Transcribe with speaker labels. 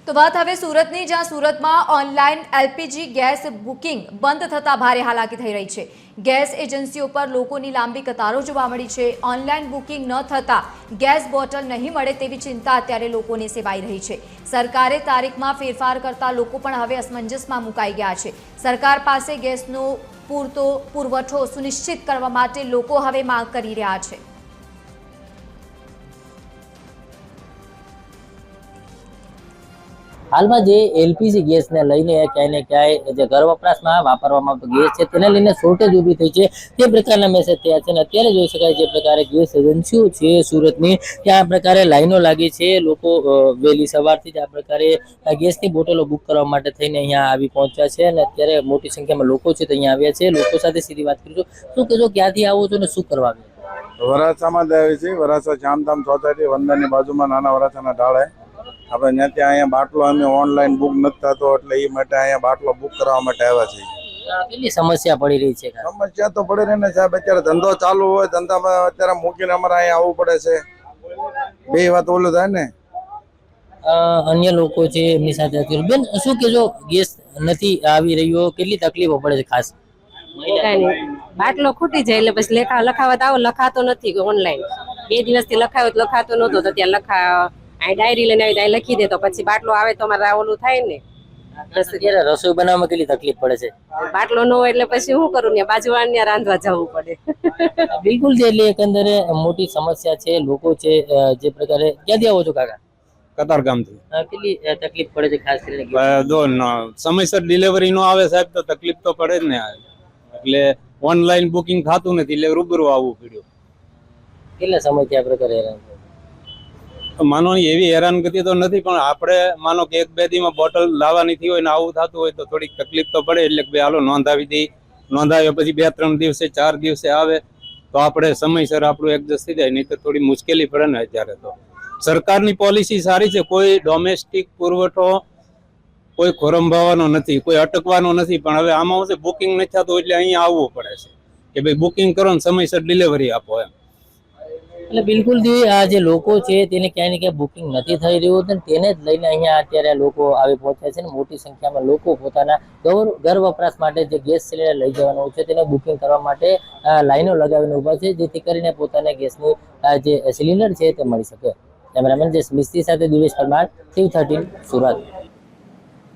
Speaker 1: તો વાત હવે સુરતની, જ્યાં સુરતમાં ઓનલાઈન એલપીજી ગેસ બુકિંગ બંધ થતાં ભારે હાલાકી થઈ રહી છે। ગેસ એજન્સીઓ પર લોકોની લાંબી કતારો જોવા મળી છે। ઓનલાઈન બુકિંગ ન થતાં ગેસ બોટલ નહીં મળે તેવી ચિંતા અત્યારે લોકોને સેવાઈ રહી છે। સરકારે તારીખમાં ફેરફાર કરતા લોકો પણ હવે અસમંજસમાં મુકાઈ ગયા છે। સરકાર પાસે ગેસનો પૂરતો પુરવઠો સુનિશ્ચિત કરવા માટે લોકો હવે માંગ કરી રહ્યા છે।
Speaker 2: હાલમાં જે એલપીજી ગેસને લઈને ક્યાંય ને ક્યાંય જે ઘર વપરાશમાં વાપરવામાં આવતો ગેસ છે તેને લઈને શોર્ટેજ ઊભી થઈ છે તે પ્રકારના મેસેજ થયા છે। અને અત્યારે જોઈ શકાય જે પ્રકારે ગેસ એજન્સીઓ છે સુરતની ત્યાં આ પ્રકારે લાઈનો લાગી છે। લોકો વહેલી સવારથી જ આ પ્રકારે ગેસની બોટલો બુક કરવા માટે થઈને અહીંયા આવી પહોંચ્યા છે અને અત્યારે મોટી સંખ્યામાં લોકો છે તો અહીંયા આવ્યા છે। લોકો સાથે સીધી વાત કરીશું। શું કહેશો, ક્યાંથી આવો છો ને શું કરવા આવ્યા?
Speaker 3: વરાછામાં જ આવી છે। વરાછા જામધામ સોસાયટી વંદનની બાજુમાં નાના વરાછાના ઢાળે આપણે ત્યાંથી અહીંયા બાટલો અમે ઓનલાઈન બુક નથી થતો એટલે એ માટે અહીંયા બાટલો બુક કરવા માટે આવ્યા છીએ।
Speaker 2: કેટલી સમસ્યા પડી રહી છે?
Speaker 3: સમસ્યા તો પડી રહી ને સાહેબ, અત્યારે ધંધો ચાલુ હોય, ધંધામાં અત્યારે મૂકીને અમારે અહીંયા આવવું પડે છે। બે વાત ઓલું થાય ને।
Speaker 2: અન્ય લોકો છે એમની સાથે બેન શું કહેજો, ગેસ નથી આવી રહ્યો, કેટલી તકલીફો પડે છે? ખાસ
Speaker 4: બાટલો ખૂટી જાય એટલે પછી લખાવત આવો, લખાતો નથી ઓનલાઈન। 2 દિવસથી લખાયો લખાતો નહોતો તો ત્યાં આ ડાયરી લઈને આવી ત્યાં લખી દે તો પછી બાટલો આવે તો અમારે ઓલું થાય ને।
Speaker 2: અત્યારે રસોઈ બનાવવામાં કેટલી તકલીફ પડે છે?
Speaker 4: બાટલો ન હોય એટલે પછી શું કરું ને, બાજુવાળાને રાંધવા જવું પડે।
Speaker 2: બિલકુલ છે, એટલે એકંદરે મોટી સમસ્યા છે। લોકો છે જે પ્રકારે ક્યાંથી આવો છો કાકા?
Speaker 5: કતારગામથી।
Speaker 2: કેટલી તકલીફ પડે છે ખાસ કરીને?
Speaker 5: જો સમયસર ડિલિવરી નો આવે સાહેબ તો તકલીફ તો પડે જ ને। એટલે ઓનલાઈન બુકિંગ થતું નથી એટલે રૂબરૂ આવવું પડ્યું।
Speaker 2: કેટલા સમયથી આ પ્રકારે હેરાન છો?
Speaker 5: માનો એવી હેરાનગતિ તો નથી પણ આપણે માનો કે 1-2 દીમાં બોટલ લાવવાની થઈ હોય ને આવું થતું હોય તો થોડીક તકલીફ તો પડે। એટલે કે હાલો નોંધાવી દઈ, નોંધાવ્યા પછી 2-3 દિવસે 4 દિવસે આવે તો આપણે સમયસર આપણું એડજસ્ટ થઈ જાય, નહીં તો થોડી મુશ્કેલી પડે ને। અત્યારે તો સરકારની પોલિસી સારી છે, કોઈ ડોમેસ્ટિક પુરવઠો કોઈ ખોરંભાવાનો નથી, કોઈ અટકવાનો નથી। પણ હવે આમાં શું છે, બુકિંગ નથી થતું એટલે અહીંયા આવવું પડે છે કે ભાઈ બુકિંગ કરો ને સમયસર ડિલિવરી આપો એમ।
Speaker 2: એટલે બિલકુલ આ જે લોકો છે તેને ક્યાંય ને ક્યાંય બુકિંગ નથી થઈ રહ્યું હતું, તેને જ લઈને અહીંયા અત્યારે લોકો આવી પહોંચ્યા છે। મોટી સંખ્યામાં લોકો પોતાના ઘર વપરાશ માટે જે ગેસ સિલિન્ડર લઈ જવાનું છે તેને બુકિંગ કરવા માટે લાઈનો લગાવીને ઉભા છે, જેથી કરીને પોતાને ગેસની જે સિલિન્ડર છે તે મળી શકે। કેમેરામેન જે મિસ્ત્રી સાથે દિવેશ પરમાર, TV13 સુરત।